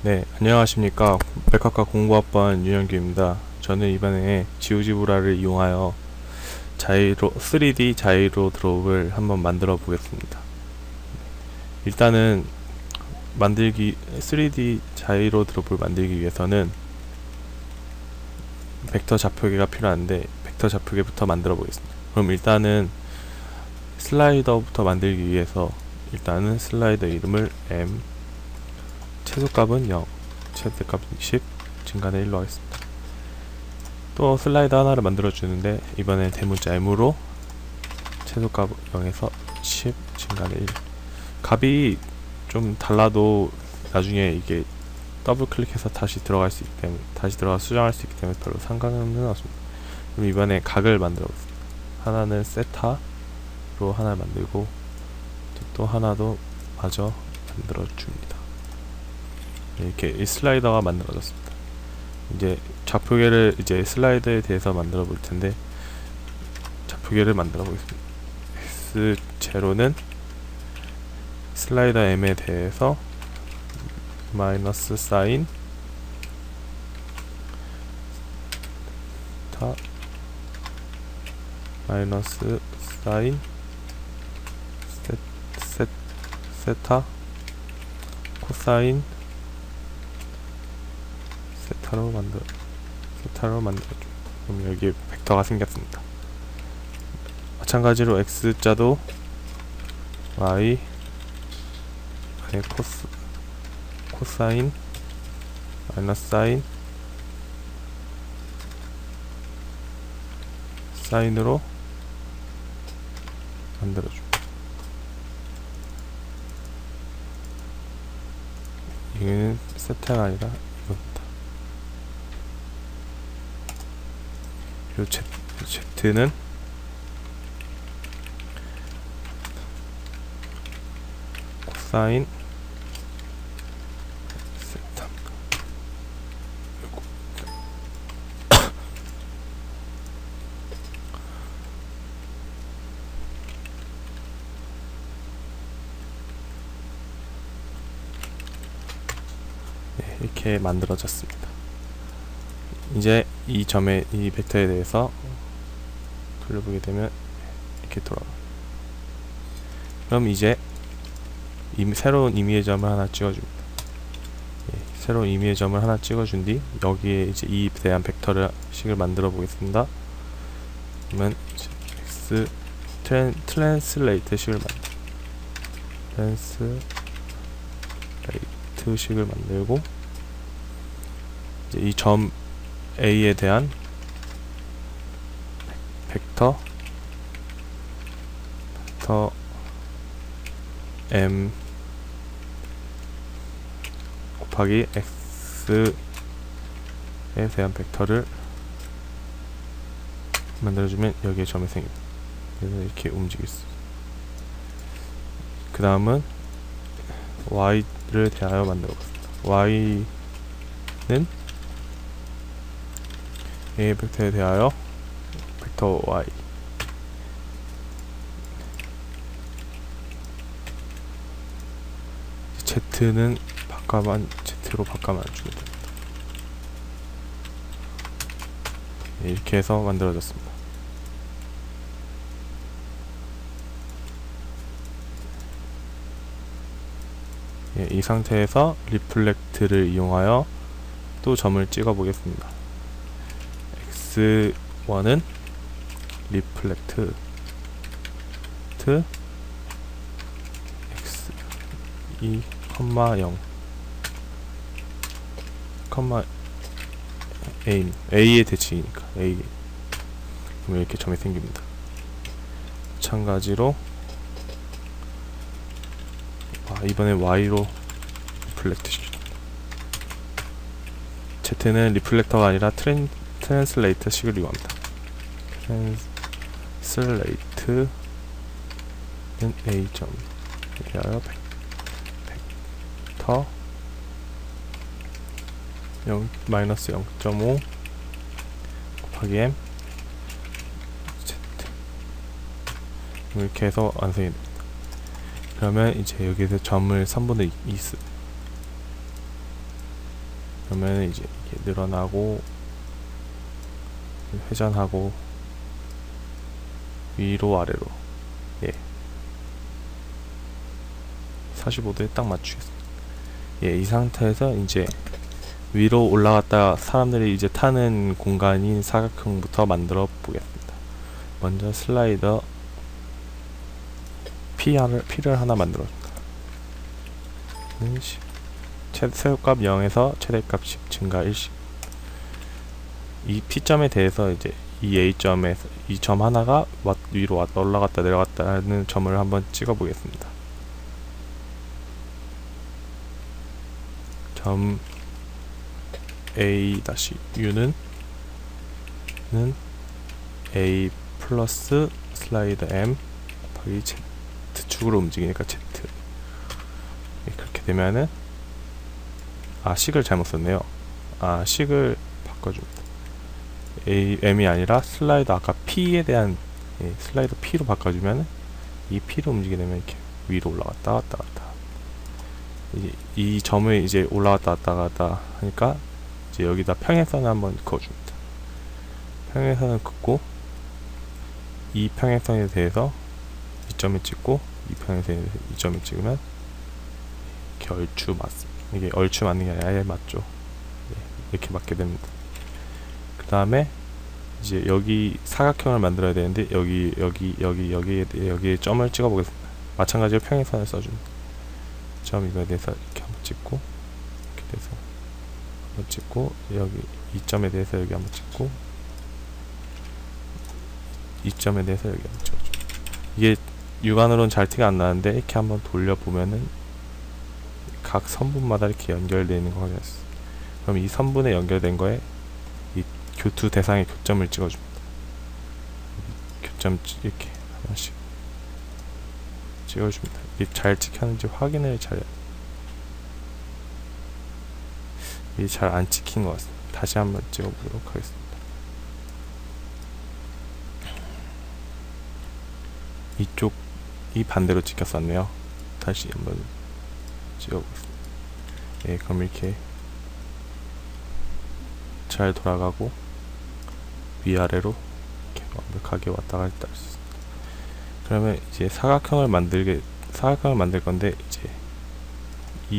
네, 안녕하십니까. 백학과 공부학번 윤영규입니다. 저는 이번에 지오지브라를 이용하여 3D 자이로 드롭을 한번 만들어 보겠습니다. 일단은 3D 자이로 드롭을 만들기 위해서는 벡터 좌표계가 필요한데 벡터 좌표계부터 만들어 보겠습니다. 그럼 일단은 슬라이더부터 만들기 위해서 일단은 슬라이더 이름을 M, 최소값은 0, 최대값은 10, 증가는 1로 하겠습니다. 또 슬라이더 하나를 만들어 주는데 이번엔 대문자 M으로 최소값 0에서 10, 증가는 1. 값이 좀 달라도 나중에 이게 더블 클릭해서 다시 들어갈 수 있기 때문에 다시 들어가 수정할 수 있기 때문에 별로 상관은 없습니다. 그럼 이번에 각을 만들어 보겠습니다. 하나는 세타로 하나를 만들고 또 하나도 마저 만들어 줍니다. 이렇게 이 슬라이더가 만들어졌습니다. 이제 좌표계를 이제 슬라이더에 대해서 만들어 볼 텐데 좌표계를 만들어 보겠습니다. X0는 슬라이더 M에 대해서 마이너스 사인 타 마이너스 사인 세타 코사인 세타로 만들어줘. 그럼 여기 벡터가 생겼습니다. 마찬가지로 X자도 Y 코사인 마이너스 사인으로 만들어줘. 이거는 세타가 아니라 이겁니다. 그리고 Z는 코사인 세타 네, 이렇게 만들어졌습니다. 이제 이 벡터에 대해서 돌려보게 되면 이렇게 돌아가요. 그럼 이제 새로운 임의의 점을 하나 찍어줍니다. 새로운 임의의 점을 하나 찍어준 뒤 여기에 이제 이에 대한 벡터를 식을 만들어 보겠습니다. 그러면 X 트랜슬레이트 식을 트랜슬레이트 식을 만들고 이제 이 점 A에 대한 벡터 M 곱하기 X에 대한 벡터를 만들어주면 여기에 점이 생깁니다. 그래서 이렇게 움직일 수 있어요. 그 다음은 Y를 대하여 만들어 보겠습니다. Y는 A 벡터에 대하여 벡터 Y Z는 Z로 바꿔만 주면 됩니다. 이렇게 해서 만들어졌습니다. 이 상태에서 리플렉트를 이용하여 또 점을 찍어 보겠습니다. X1은 리플렉트 X2, 0, A의 대칭이니까 A. 그럼 이렇게 점이 생깁니다. 마찬가지로 이번에 Y로 리플렉트 시킵니다. Z는 리플렉터가 아니라 트랜슬레이터 식을 이용합니다. 트랜슬레이트는 A점 이하여 벡터 마이너스 0.5 곱하기 M Z 이렇게 해서 완성이 됩니다. 그러면 이제 여기서 점을 3분의 2 그러면 이제 이게 늘어나고 회전하고 위로 아래로 45도에 딱 맞추겠습니다. 이 상태에서 이제 위로 올라갔다 사람들이 이제 타는 공간인 사각형부터 만들어 보겠습니다. 먼저 슬라이더 P를 하나 만들어 줍니다. 최소값 0에서 최대값 10 증가 1씩. 이 P점에 대해서 이제 이 A점에서 이 점 하나가 위로 왔다 올라갔다 내려갔다 하는 점을 한번 찍어 보겠습니다. 점 A-U는 A 플러스 슬라이더 M 곱하기 Z축으로 움직이니까 Z. 그렇게 되면은 식을 잘못 썼네요. 식을 바꿔줍니다. M이 아니라 슬라이더 아까 P에 대한 슬라이더 P로 바꿔주면 이 P로 움직이게 되면 이렇게 위로 올라갔다 왔다 갔다. 이 점을 이제 올라갔다 왔다 갔다 하니까 이제 여기다 평행선을 한번 그어줍니다. 평행선을 긋고 이 평행선에 대해서 이 점을 찍고 이 평행선에 대해서 이 점을 찍으면 이렇게 얼추 맞습니다. 이게 얼추 맞는 게 아니라 아예 맞죠. 이렇게 맞게 됩니다. 그 다음에 이제 여기 사각형을 만들어야 되는데 여기에 점을 찍어 보겠습니다. 마찬가지로 평행선을 써줍니다. 점 이거에 대해서 이렇게 한번 찍고 이렇게 돼서 한번 찍고 여기 이 점에 대해서 여기 한번 찍고 이 점에 대해서 여기 한번 찍어줍니다. 이게 육안으로는 잘 티가 안 나는데 이렇게 한번 돌려보면은 각 선분마다 이렇게 연결되어 있는 거 확인했어요. 그럼 이 선분에 연결된 거에 이 두 대상의 교점을 찍어줍니다. 교점 이렇게 하나씩 찍어줍니다. 이게 잘 찍혔는지 확인을 잘해야 돼요. 이게 잘 안 찍힌 것 같습니다. 다시 한번 찍어보도록 하겠습니다. 이쪽이 반대로 찍혔었네요. 다시 한번 찍어보겠습니다. 그럼 이렇게 잘 돌아가고 위아래로 이렇게 완벽하게 왔다 갔다 할 수 있습니다. 그러면 이제 사각형을 만들 건데 이제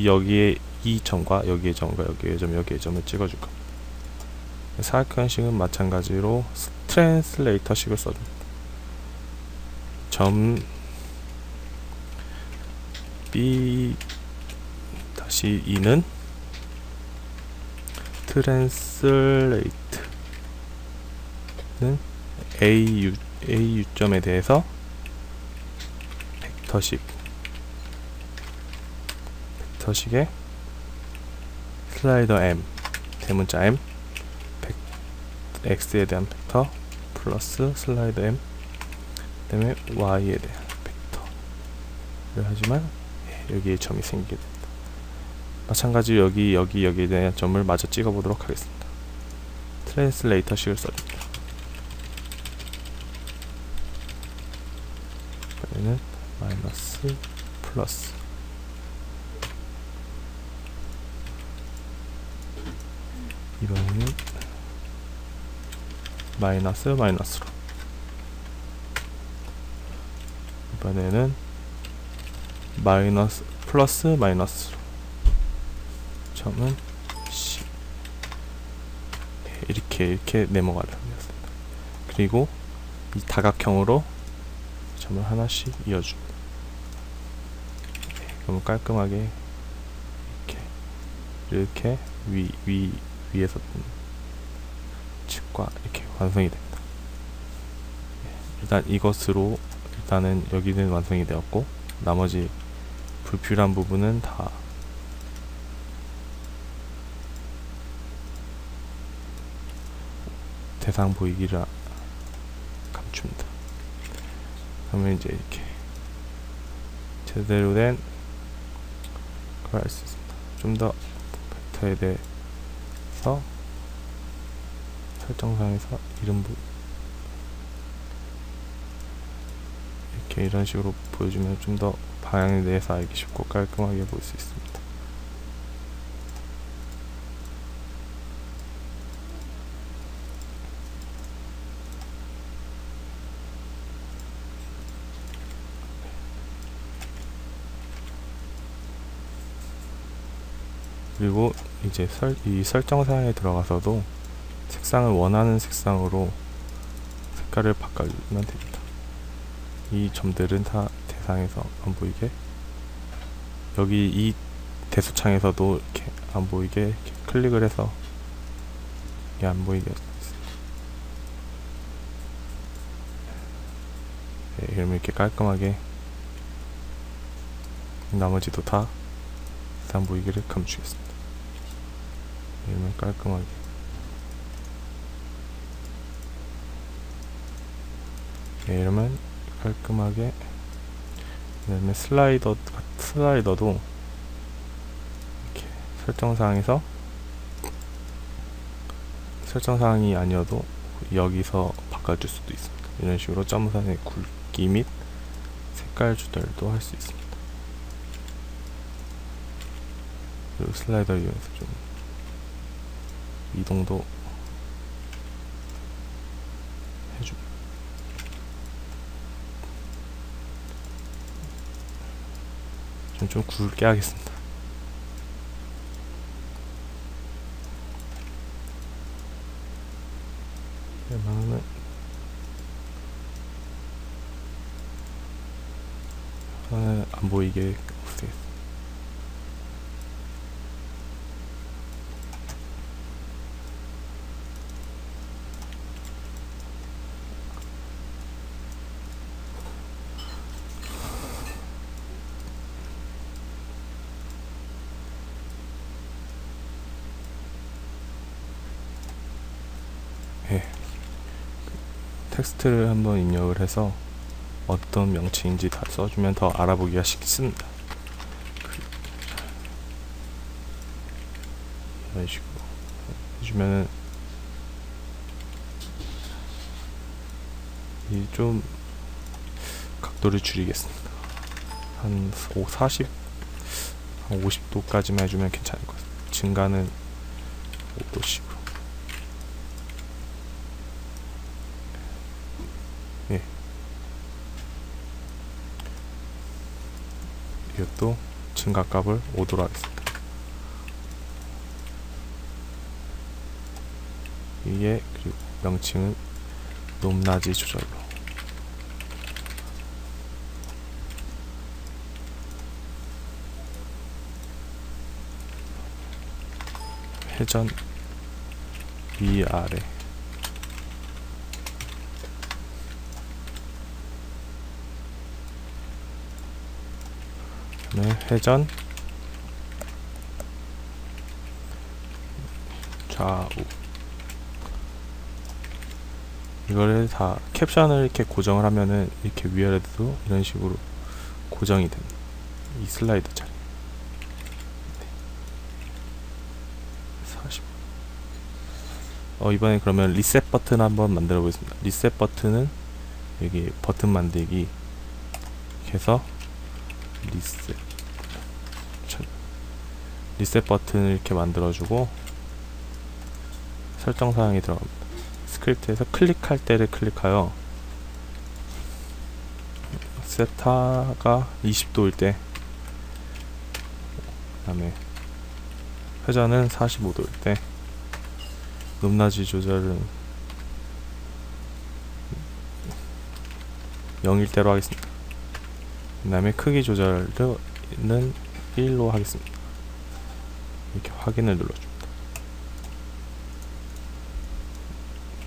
여기에 이 점과 여기의 점과 여기의 점 여기의 점을 찍어줄 겁니다. 사각형식은 마찬가지로 트랜슬레이터식을 써줍니다. 점 B-2는 트랜슬레이트는 AU점에 대해서 벡터식의 슬라이더 M 대문자 M X에 대한 벡터 플러스 슬라이더 M 그다음에 Y에 대한 벡터를 하지만 여기에 점이 생기게 됩니다. 마찬가지로 여기에 대한 점을 마저 찍어 보도록 하겠습니다. 트랜슬레이터식을 써줍니다. 이번에는 마이너스 플러스 이번에는 마이너스로 이번에는 플러스 마이너스로 점은 C 이렇게 네모가 됩니다. 그리고 이 다각형으로 점을 하나씩 이어줍니다. 너무 깔끔하게 이렇게 위에서 측과 이렇게 완성이 됩니다. 일단 이것으로 일단은 여기는 완성이 되었고 나머지 불필요한 부분은 다 대상 보이기를 감춥니다. 그러면 이제 이렇게 제대로 된 걸 할 수 있습니다. 좀 더 벡터에 대해서 설정상에서 이름부 이렇게 이런 식으로 보여주면 좀 더 방향에 대해서 알기 쉽고 깔끔하게 볼 수 있습니다. 그리고 이제 이 설정 사항에 들어가서도 색상을 원하는 색상으로 색깔을 바꿔주면 됩니다. 이 점들은 다 대상에서 안 보이게, 여기 이 대수창에서도 이렇게 안 보이게 이렇게 클릭을 해서 이게 안 보이게. 네, 그러면 이렇게 깔끔하게 나머지도 다 안 보이기를 감추겠습니다. 이러면 깔끔하게. 네, 이러면 깔끔하게. 그다음에 슬라이더도 이렇게 설정사항이 아니어도 여기서 바꿔줄 수도 있습니다. 이런 식으로 점선의 굵기 및 색깔 조절도 할 수 있습니다. 그리고 슬라이더 이용해서 좀 이동도 해줍니다. 좀 굵게 하겠습니다. 그러면은 안 보이게 없애겠습니다. 네. 텍스트를 한번 입력을 해서 어떤 명칭인지 다 써주면 더 알아보기가 쉽습니다. 이런 식으로 해주면은 이 좀 각도를 줄이겠습니다. 한 50도까지만 해주면 괜찮을 것 같습니다. 증가는 5도씩으로. 예. 이것도 증가값을 5도로 하겠습니다. 위에, 그리고 명칭은 높낮이 조절로. 회전 위아래. 회전 좌우. 이거를 다 캡션을 이렇게 고정을 하면은 이렇게 위아래도 이런 식으로 고정이 됩니다. 이 슬라이드 자리. 네. 40. 이번에 그러면 리셋 버튼 한번 만들어 보겠습니다. 리셋 버튼은 여기 버튼 만들기 해서 리셋 버튼을 이렇게 만들어주고 설정 사항이 들어갑니다. 스크립트에서 클릭할 때를 클릭하여 세타가 20도일 때, 그 다음에 회전은 45도일 때, 높낮이 조절은 0일 대로 하겠습니다. 그 다음에 크기 조절은 1로 하겠습니다. 이렇게 확인을 눌러줍니다.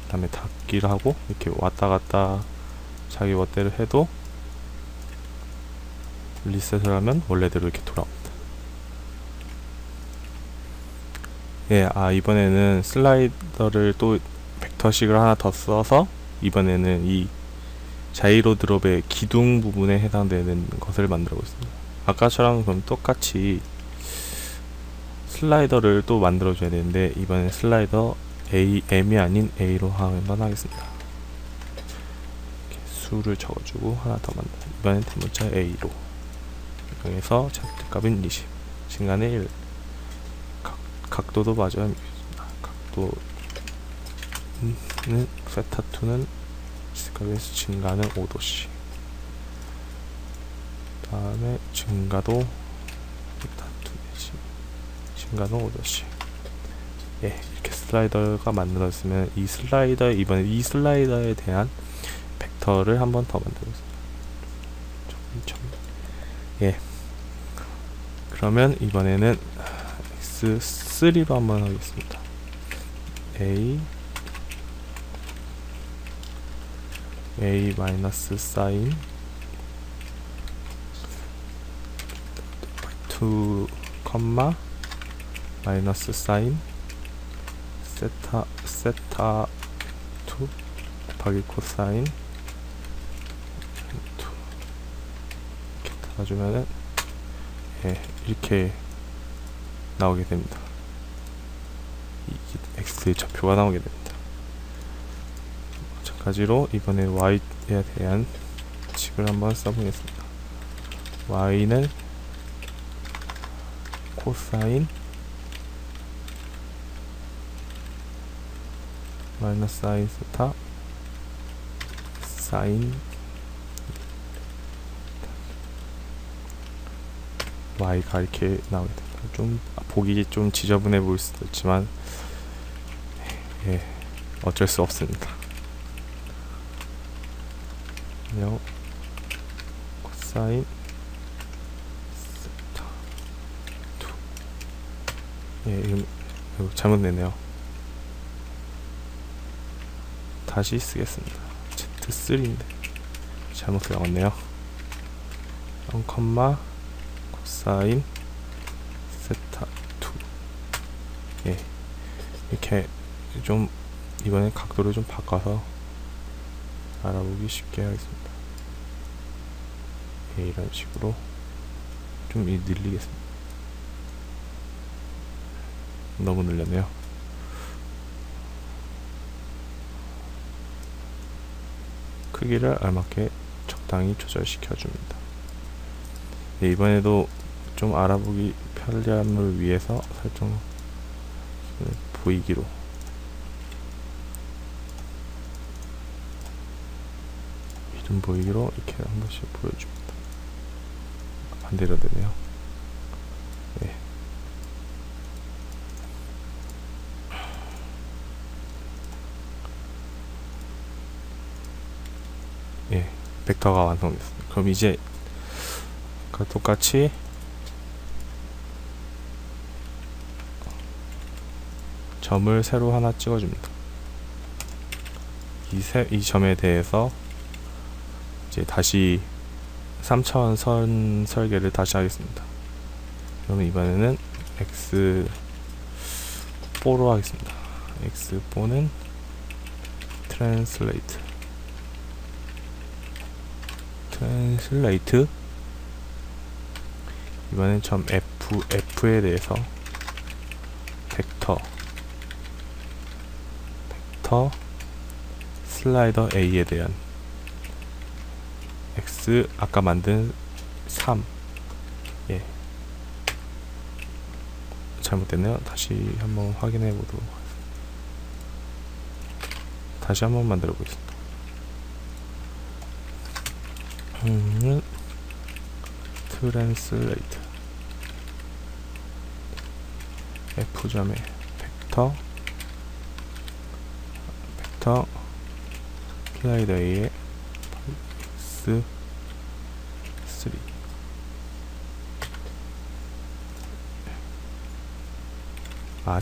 그 다음에 닫기를 하고 이렇게 왔다 갔다 자기 멋대로 해도 리셋을 하면 원래대로 이렇게 돌아옵니다. 예, 이번에는 슬라이더를 또 벡터식을 하나 더 써서 이번에는 이 자이로 드롭의 기둥 부분에 해당되는 것을 만들어 보겠습니다. 아까처럼 그럼 똑같이 슬라이더를 또 만들어 줘야 되는데 이번엔 슬라이더 M이 아닌 A로 한번 하겠습니다. 이렇게 수를 적어주고 하나 더 만들어. 이번엔 대문자 A로. 여기서 좌표값은 20, 증가는 1. 각도도 맞아야 되겠습니다. 각도는 세타2는 값에서 증가는 5도씩. 다음에 증가도 세타2 내지 증가는 5도씩. 예, 이렇게 슬라이더가 만들어졌으면 이번에 이 슬라이더에 대한 벡터를 한 번 더 만들겠습니다. 예, 그러면 이번에는 x3로 한번 하겠습니다. a 마이너스 사인 2 컴마 마이너스 사인 세타 2 곱하기 코사인 2 이렇게 달아주면은 예, 이렇게 나오게 됩니다. 이 x 좌표가 나오게 됩니다. 마찬가지로 이번에 y에 대한 식을 한번 써보겠습니다. y는 코사인 마이너스 사인 세타 사인 y가 이렇게 나오게 됩니다. 좀 보기 좀 지저분해 보일 수도 있지만 예, 어쩔 수 없습니다. 코사인 세타 2 예, 이거 잘못 냈네요. 다시 쓰겠습니다. Z3인데 잘못 적었네요. 0, 코사인 세타 2 예, 이렇게 좀 이번에 각도를 좀 바꿔서 알아보기 쉽게 하겠습니다. 예, 이런 식으로 좀 늘리겠습니다. 너무 늘렸네요. 크기를 알맞게 적당히 조절시켜 줍니다. 예, 이번에도 좀 알아보기 편리함을 위해서 설정 보이기로 이름 보이기로 이렇게 한 번씩 보여줍니다. 반대로 되네요. 예. 예, 벡터가 완성됐습니다. 그럼 이제 아까 똑같이 점을 새로 하나 찍어줍니다. 이 점에 대해서 이제 다시 3차원 선 설계를 다시 하겠습니다. 그러면 이번에는 x4로 하겠습니다. x4는 트랜슬레이트 이번엔 점 F에 대해서 벡터 슬라이더 A에 대한 X 아까 만든 3 예, 잘못됐네요. 다시 한번 확인해 보도록 하겠습니다. 다시 한번 만들어 보겠습니다. 트랜슬레이트 F점에 벡터 슬라이더 A에 X3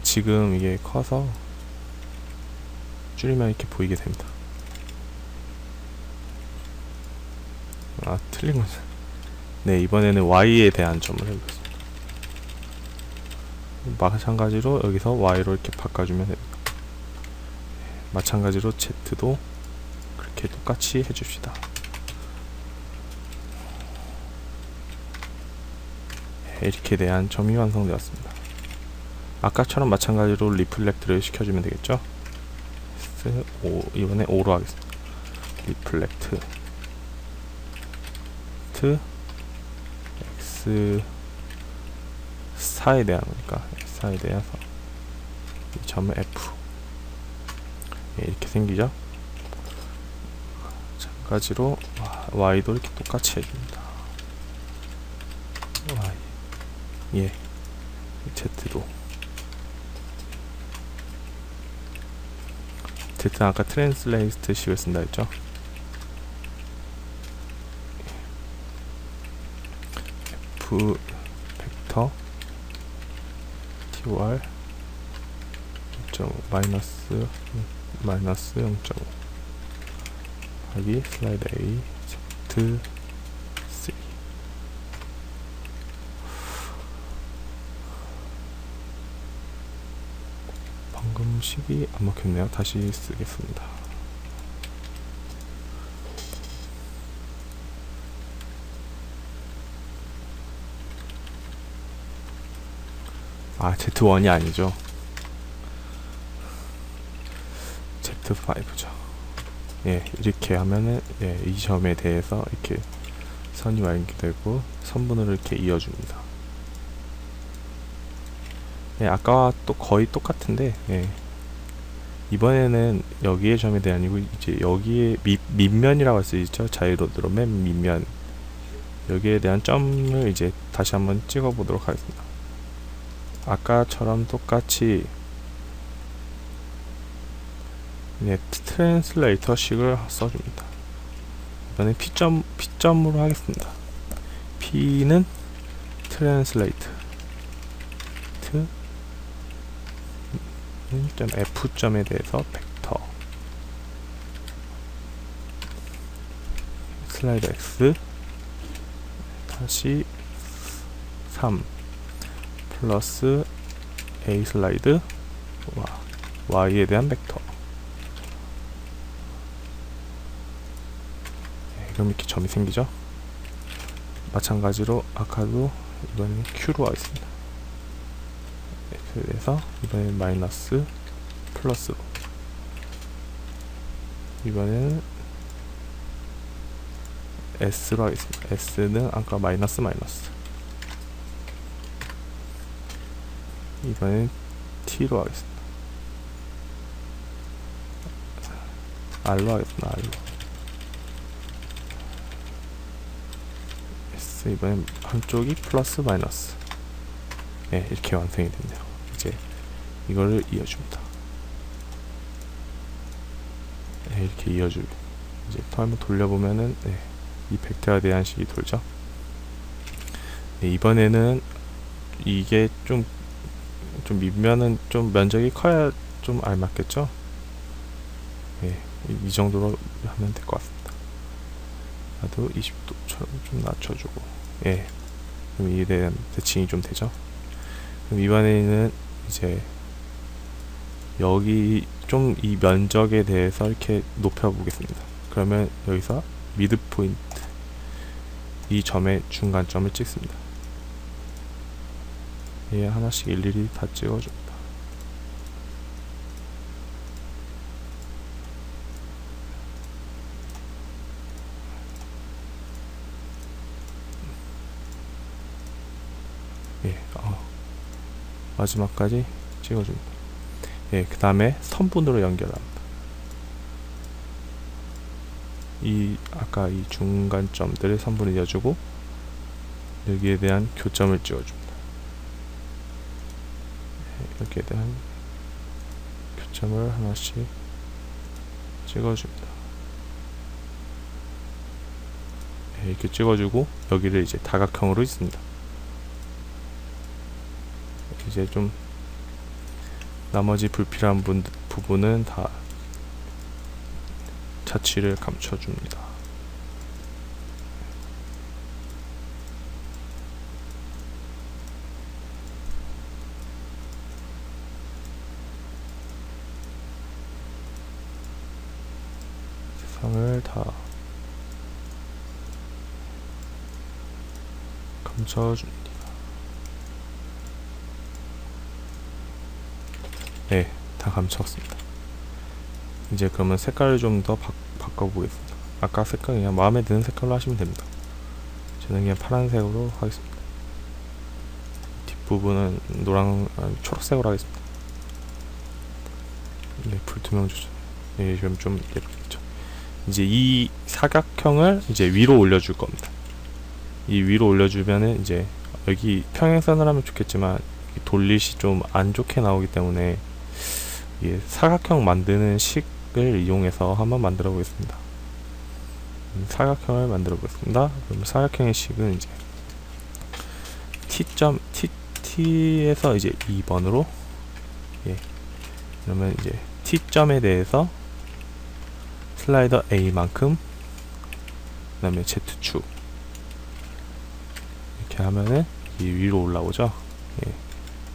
지금 이게 커서 줄이면 이렇게 보이게 됩니다. 틀린 거죠. 네, 이번에는 Y에 대한 점을 해보겠습니다. 마찬가지로 여기서 Y로 이렇게 바꿔주면 됩니다. 마찬가지로 Z도 그렇게 똑같이 해줍시다. 이렇게 대한 점이 완성되었습니다. 아까처럼 마찬가지로 리플렉트를 시켜주면 되겠죠. 이번에 5로 하겠습니다. 리플렉트 X4에 대한 거니까 X4에 대해서 이 점을 F 예, 이렇게 생기죠. 마찬가지로 Y도 이렇게 똑같이 해줍니다. Y 예, Z도 Z는 아까 트랜슬레이트 식을 쓴다 했죠. F 벡터 TOR 0.5 마이너스 0.5 여기 슬라이드 A Z 3. 방금 식이 안 먹혔네요. 다시 쓰겠습니다. 아, Z1이 아니죠. Z5죠. 예, 이렇게 하면은, 예, 이 점에 대해서 이렇게 선이 완기되고 선분으로 이렇게 이어줍니다. 예, 아까와 또 거의 똑같은데, 예, 이번에는 여기의 점에 대해 아니고 이제 여기에 밑면이라고 할 수 있죠. 자이로드로 맨 밑면, 여기에 대한 점을 이제 다시 한번 찍어 보도록 하겠습니다. 아까처럼 똑같이 트랜슬레이터 식을 써줍니다. 이번엔 P점으로 하겠습니다. P는 트랜슬레이트 F점에 대해서 벡터 슬라이드 X 다시 3 플러스 A 슬라이드 Y에 대한 벡터. 네, 그럼 이렇게 점이 생기죠. 마찬가지로 아까도 이번엔 Q로 하겠습니다. 그래서 이번엔 마이너스 플러스로, 이번에는 S로 하겠습니다. S는 아까 마이너스 이번엔 T로 하겠습니다. R로 하겠습니다. R로. S 이번엔 한쪽이 플러스 마이너스. 네, 이렇게 완성이 됐네요. 이제 이거를 이어줍니다. 네, 이렇게 이어주고 이제 또 한번 돌려보면은, 네, 이 벡터에 대한 식이 돌죠. 네, 이번에는 이게 좀 밑면은 좀 면적이 커야 좀 알맞겠죠? 예, 이 정도로 하면 될 것 같습니다. 나도 20도처럼 좀 낮춰주고, 예, 그럼 이에 대한 대칭이 좀 되죠? 그럼 이번에는 이제 여기 좀 이 면적에 대해서 이렇게 높여보겠습니다. 그러면 여기서 미드 포인트, 이 점의 중간점을 찍습니다. 예, 하나씩 일일이 다 찍어줍니다. 예, 마지막까지 찍어줍니다. 예, 그 다음에 선분으로 연결합니다. 아까 이 중간점들을 선분을 이어주고 여기에 대한 교점을 찍어줍니다. 여기에 대한 교점을 하나씩 찍어줍니다. 네, 이렇게 찍어주고 여기를 이제 다각형으로 있습니다. 이제 좀 나머지 불필요한 부분은 다 자취를 감춰줍니다. 세상을 다 감춰줍니다. 네, 다 감췄습니다. 이제 그러면 색깔을 좀 더 바꿔보겠습니다. 아까 색깔 그냥 마음에 드는 색깔로 하시면 됩니다. 저는 그냥 파란색으로 하겠습니다. 뒷부분은 초록색으로 하겠습니다. 네, 불투명 조절. 네, 좀 예쁘겠죠. 이제 이 사각형을 이제 위로 올려줄 겁니다. 이 위로 올려주면은 이제 여기 평행선을 하면 좋겠지만 돌릿이 좀 안 좋게 나오기 때문에 이게 사각형 만드는 식 이용해서 한번 만들어 보겠습니다. 사각형을 만들어 보겠습니다. 그럼 사각형의 식은 이제 t에서 이제 2번으로, 예, 그러면 이제 t점에 대해서 슬라이더 A만큼, 그 다음에 Z축 이렇게 하면은 이 위로 올라오죠. 예,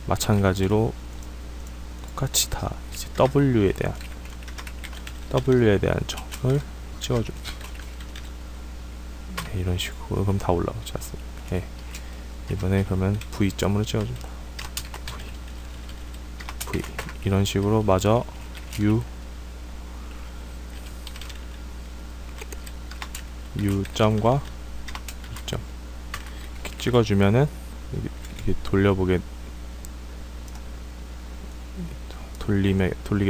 마찬가지로 똑같이 다 이제 W에 대한 점을 찍어줍니다. 예, 이런 식으로 그럼 다 올라오지 않습니까? 예, 이번에 그러면 V점으로 찍어줍니다. V 이런 식으로 마저 U점과 U점 이렇게 찍어주면은 이게 돌리게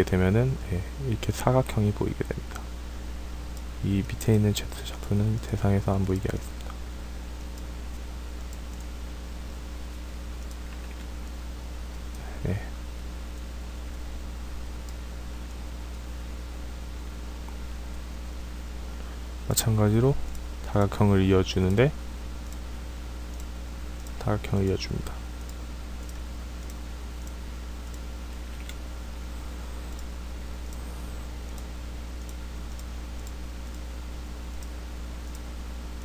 되면은, 예, 이렇게 사각형이 보이게 됩니다. 이 밑에 있는 Z좌표는 대상에서 안 보이게 하겠습니다. 예. 마찬가지로 다각형을 이어줍니다.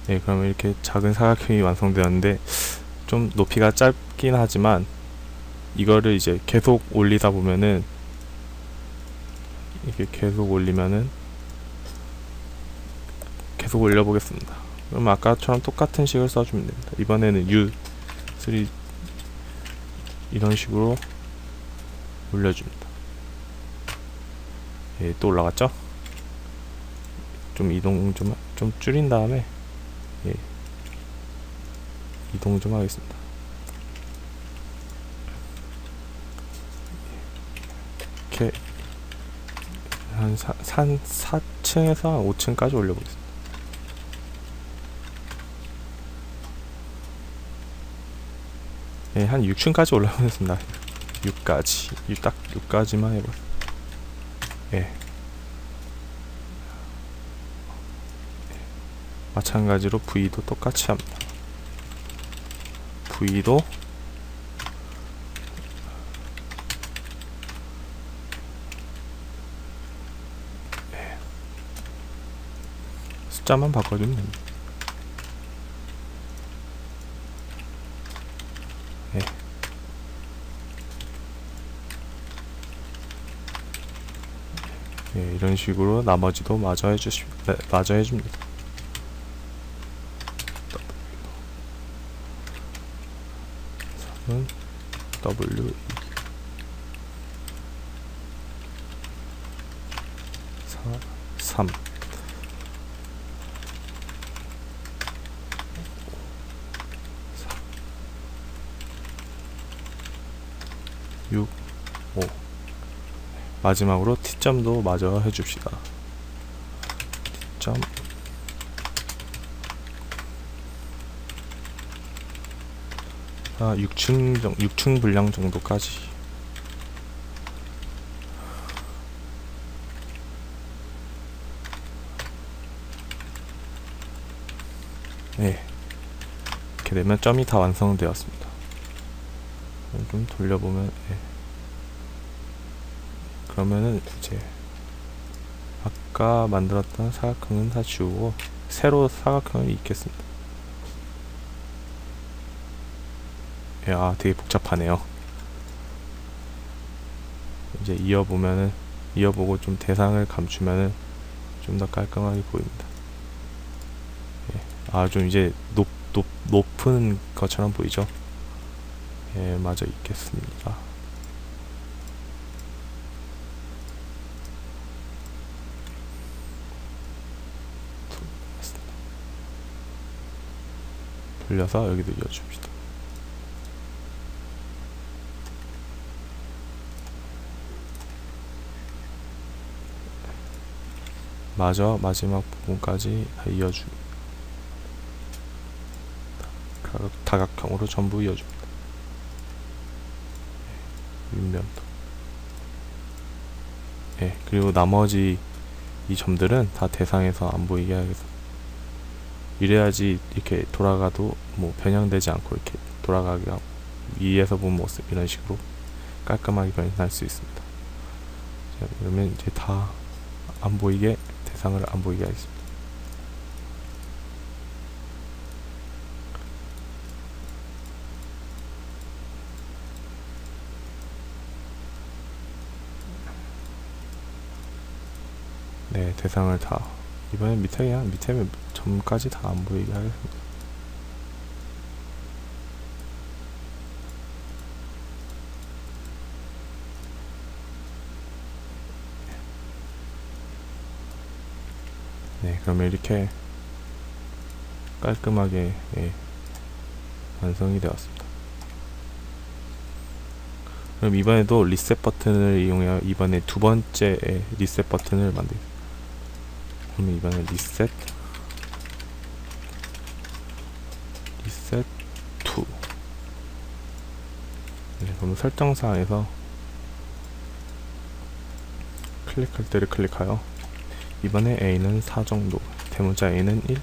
네, 그러면 이렇게 작은 사각형이 완성되었는데 좀 높이가 짧긴 하지만 이거를 이제 계속 올리다 보면은, 이게 계속 올리면은, 계속 올려보겠습니다. 그럼 아까처럼 똑같은 식을 써주면 됩니다. 이번에는 U3 이런 식으로 올려줍니다. 예, 또 올라갔죠? 좀 이동 좀 줄인 다음에, 예, 이동 좀 하겠습니다. 이렇게 한 4층에서 한 5층까지 올려보겠습니다. 예, 한 6층까지 올라오겠습니다. 6까지. 딱 6까지만 해보세요. 예. 마찬가지로 V도 똑같이 합니다. V도 숫자만 바꿔주면 됩니다. 예. 예, 이런 식으로 나머지도 마저 해줍니다. W 3 6 5 마지막으로 T점도 마저 해줍시다. T점 6층 분량 정도까지. 네, 이렇게 되면 점이 다 완성되었습니다. 좀 돌려보면, 네. 그러면은 이제 아까 만들었던 사각형은 다 지우고 새로 사각형이 있겠습니다. 예, 아, 되게 복잡하네요. 이제 이어보고 좀 대상을 감추면은 좀 더 깔끔하게 보입니다. 예, 아, 좀 이제 높은 것처럼 보이죠? 예, 마저 있겠습니다. 돌려서 여기도 이어줍시다. 마저 마지막 부분까지 다 이어줍니다. 다각형으로 전부 이어줍니다. 윗면도. 예, 그리고 나머지 이 점들은 다 대상에서 안 보이게 해야겠어. 이래야지 이렇게 돌아가도 뭐 변형되지 않고 이렇게 돌아가게 하고, 위에서 본 모습 이런 식으로 깔끔하게 변신할 수 있습니다. 자, 그러면 이제 다 안 보이게, 대상을 안 보이게 하겠습니다. 네, 대상을 다, 이번엔 밑에 점까지 다 안 보이게 하겠습니다. 네, 그러면 이렇게 깔끔하게 완성이 되었습니다. 그럼 이번에도 리셋 버튼을 이용해 이번에 두 번째 리셋 버튼을 만들겠습니다. 그러면 이번에 리셋 2. 네, 그럼 설정사항에서 클릭할 때를 클릭하여 이번에 A는 4 정도, 대문자 A는 1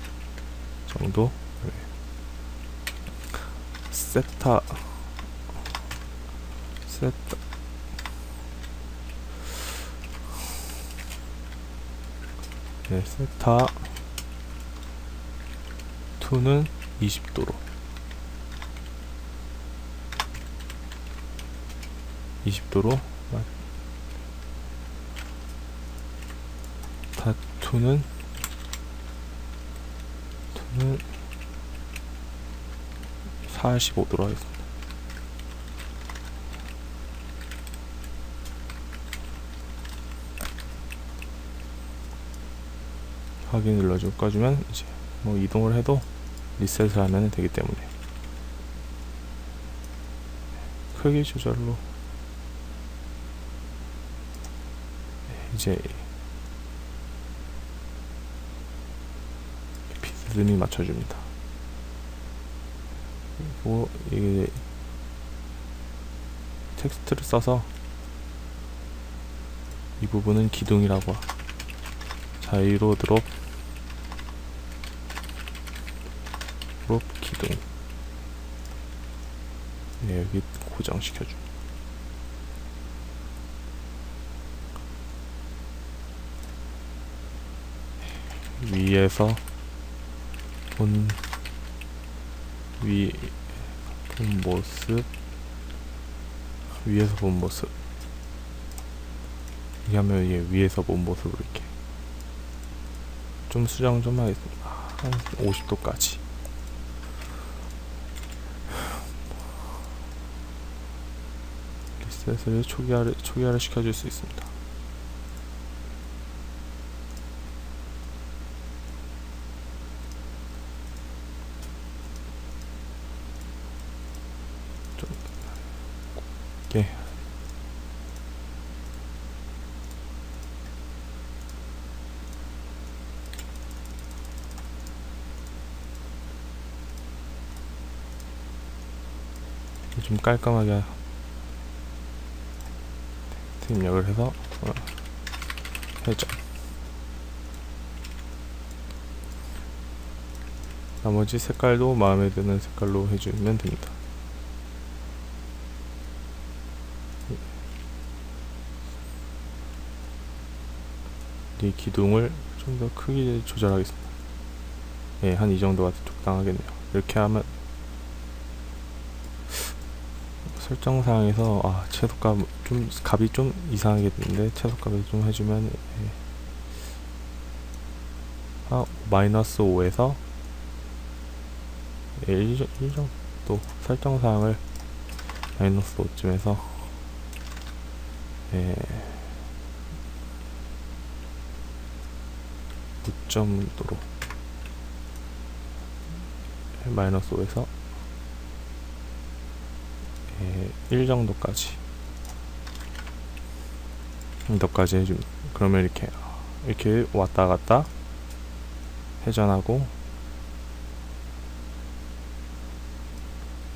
정도, 세타 네, 세타 2는 20도로 20도로 타투는 45도로 하겠습니다. 확인 눌러주면 이제 뭐 이동을 해도 리셋을 하면 되기 때문에 크기 조절로 이제 비스듬히 맞춰줍니다. 그리고 이게 텍스트를 써서 이 부분은 기둥이라고, 자이로 드롭 기둥, 네, 여기 고정시켜줍니다. 위에서 본 모습, 위에서 본 모습, 이렇게 하면 위에서 본 모습으로 이렇게 좀 수정 좀 하겠습니다. 한 50도까지. 리셋을 초기화를 시켜줄 수 있습니다. 좀 곱게. 좀 깔끔하게 입력을 해서 회전, 나머지 색깔도 마음에 드는 색깔로 해주면 됩니다. 이 기둥을 좀 더 크기 조절하겠습니다. 예, 한 이 정도가 적당하겠네요. 이렇게 하면 설정사항에서 최소값 좀 값이 좀 이상하게 되는데 최소값을 좀 해주면 -5에서 1 정도, 설정사항을 -5쯤에서 9.도로 -5에서 1 정도까지 해줍니다. 그러면 이렇게 왔다 갔다 회전하고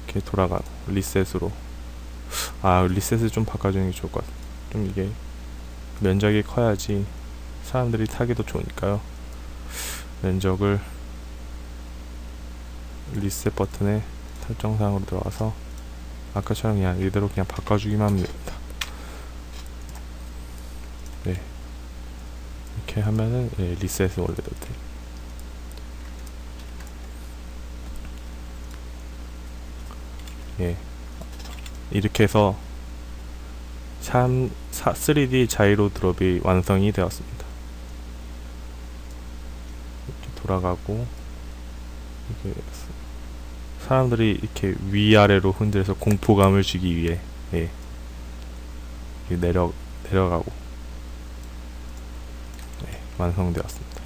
이렇게 돌아가고, 리셋으로 리셋을 좀 바꿔주는 게 좋을 것 같아요. 좀 이게 면적이 커야지 사람들이 타기도 좋으니까요. 면적을 리셋 버튼에 설정사항으로 들어가서 아까처럼 그냥 이대로 그냥 바꿔주기만 하면 됩니다. 네, 이렇게 하면은 리셋을 원래도 돼요. 예, 이렇게 해서 3D 자이로 드롭이 완성이 되었습니다. 이렇게 돌아가고, 이렇게 사람들이 이렇게 위아래로 흔들어서 공포감을 주기 위해 이렇게 내려가고 완성되었습니다.